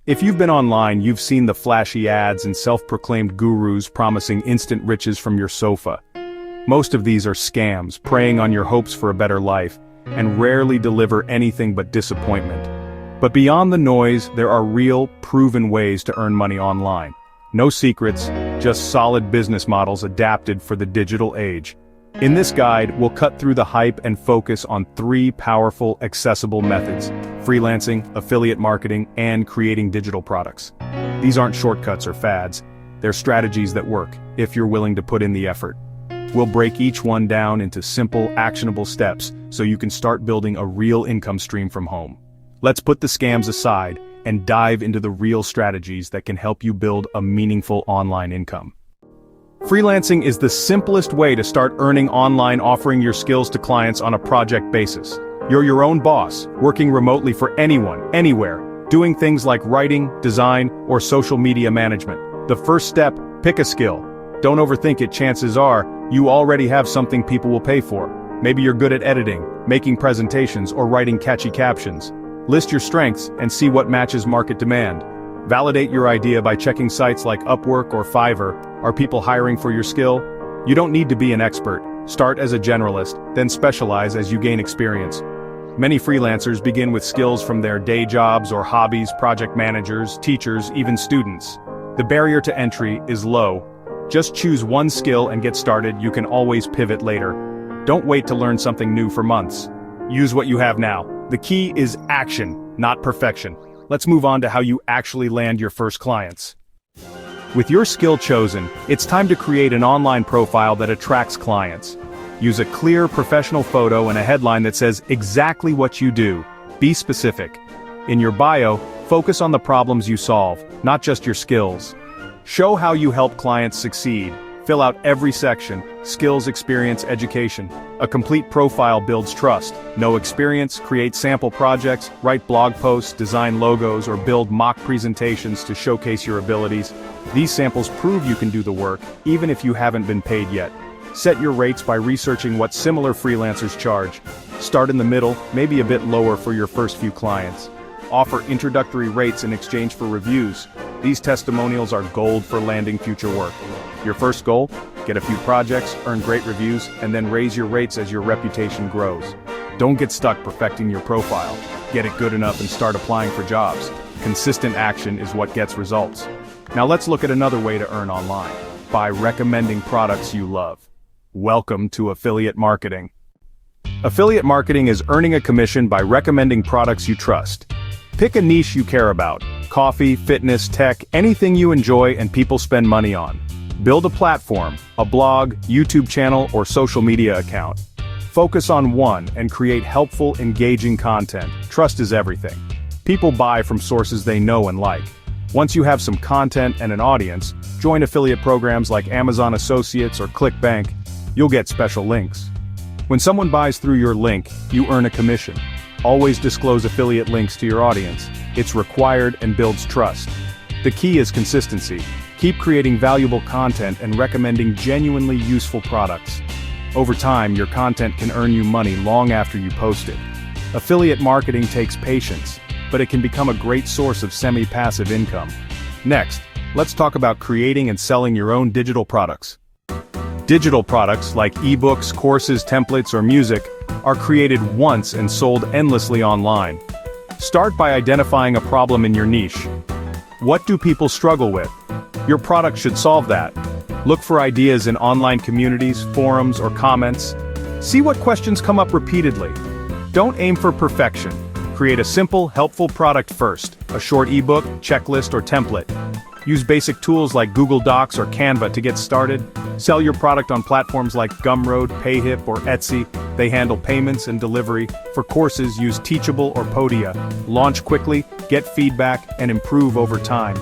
If you've been online, you've seen the flashy ads and self-proclaimed gurus promising instant riches from your sofa. Most of these are scams, preying on your hopes for a better life, and rarely deliver anything but disappointment. But beyond the noise, there are real, proven ways to earn money online. No secrets, just solid business models adapted for the digital age. In this guide, we'll cut through the hype and focus on 3 powerful, accessible methods: freelancing, affiliate marketing, and creating digital products. These aren't shortcuts or fads, they're strategies that work, if you're willing to put in the effort. We'll break each one down into simple, actionable steps so you can start building a real income stream from home. Let's put the scams aside and dive into the real strategies that can help you build a meaningful online income. Freelancing is the simplest way to start earning online, offering your skills to clients on a project basis. You're your own boss, working remotely for anyone, anywhere, doing things like writing, design, or social media management. The first step, pick a skill. Don't overthink it, chances are, you already have something people will pay for. Maybe you're good at editing, making presentations, or writing catchy captions. List your strengths and see what matches market demand. Validate your idea by checking sites like Upwork or Fiverr. Are people hiring for your skill? You don't need to be an expert. Start as a generalist, then specialize as you gain experience. Many freelancers begin with skills from their day jobs or hobbies, project managers, teachers, even students. The barrier to entry is low. Just choose one skill and get started. You can always pivot later. Don't wait to learn something new for months. Use what you have now. The key is action, not perfection. Let's move on to how you actually land your first clients. With your skill chosen, it's time to create an online profile that attracts clients. Use a clear, professional photo and a headline that says exactly what you do. Be specific. In your bio, focus on the problems you solve, not just your skills. Show how you help clients succeed. Fill out every section: skills, experience, education. A complete profile builds trust. No experience? Create sample projects, write blog posts, design logos, or build mock presentations to showcase your abilities. These samples prove you can do the work, even if you haven't been paid yet. Set your rates by researching what similar freelancers charge. Start in the middle, maybe a bit lower for your first few clients. Offer introductory rates in exchange for reviews. These testimonials are gold for landing future work. Your first goal? Get a few projects, earn great reviews, and then raise your rates as your reputation grows. Don't get stuck perfecting your profile. Get it good enough and start applying for jobs. Consistent action is what gets results. Now let's look at another way to earn online: by recommending products you love. Welcome to affiliate marketing. Affiliate marketing is earning a commission by recommending products you trust. Pick a niche you care about: coffee, fitness, tech, anything you enjoy and people spend money on. Build a platform, a blog, YouTube channel, or social media account. Focus on one and create helpful, engaging content. Trust is everything. People buy from sources they know and like. Once you have some content and an audience, join affiliate programs like Amazon Associates or ClickBank. You'll get special links. When someone buys through your link, you earn a commission. Always disclose affiliate links to your audience. It's required and builds trust. The key is consistency. Keep creating valuable content and recommending genuinely useful products. Over time, your content can earn you money long after you post it. Affiliate marketing takes patience, but it can become a great source of semi-passive income. Next, let's talk about creating and selling your own digital products. Digital products like ebooks, courses, templates, or music are created once and sold endlessly online. Start by identifying a problem in your niche. What do people struggle with? Your product should solve that. Look for ideas in online communities, forums, or comments. See what questions come up repeatedly. Don't aim for perfection. Create a simple, helpful product first: a short ebook, checklist, or template. Use basic tools like Google Docs or Canva to get started. Sell your product on platforms like Gumroad, Payhip, or Etsy. They handle payments and delivery. For courses, use Teachable or Podia. Launch quickly, get feedback, and improve over time.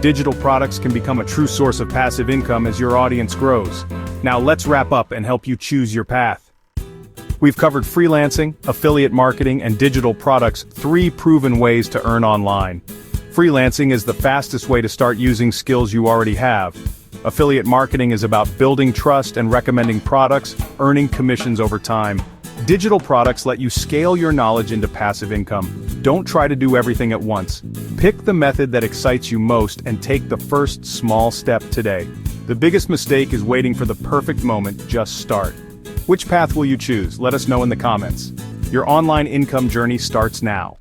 Digital products can become a true source of passive income as your audience grows. Now let's wrap up and help you choose your path. We've covered freelancing, affiliate marketing, and digital products, 3 proven ways to earn online. Freelancing is the fastest way to start using skills you already have. Affiliate marketing is about building trust and recommending products, earning commissions over time. Digital products let you scale your knowledge into passive income. Don't try to do everything at once. Pick the method that excites you most and take the first small step today. The biggest mistake is waiting for the perfect moment. Just start. Which path will you choose? Let us know in the comments. Your online income journey starts now.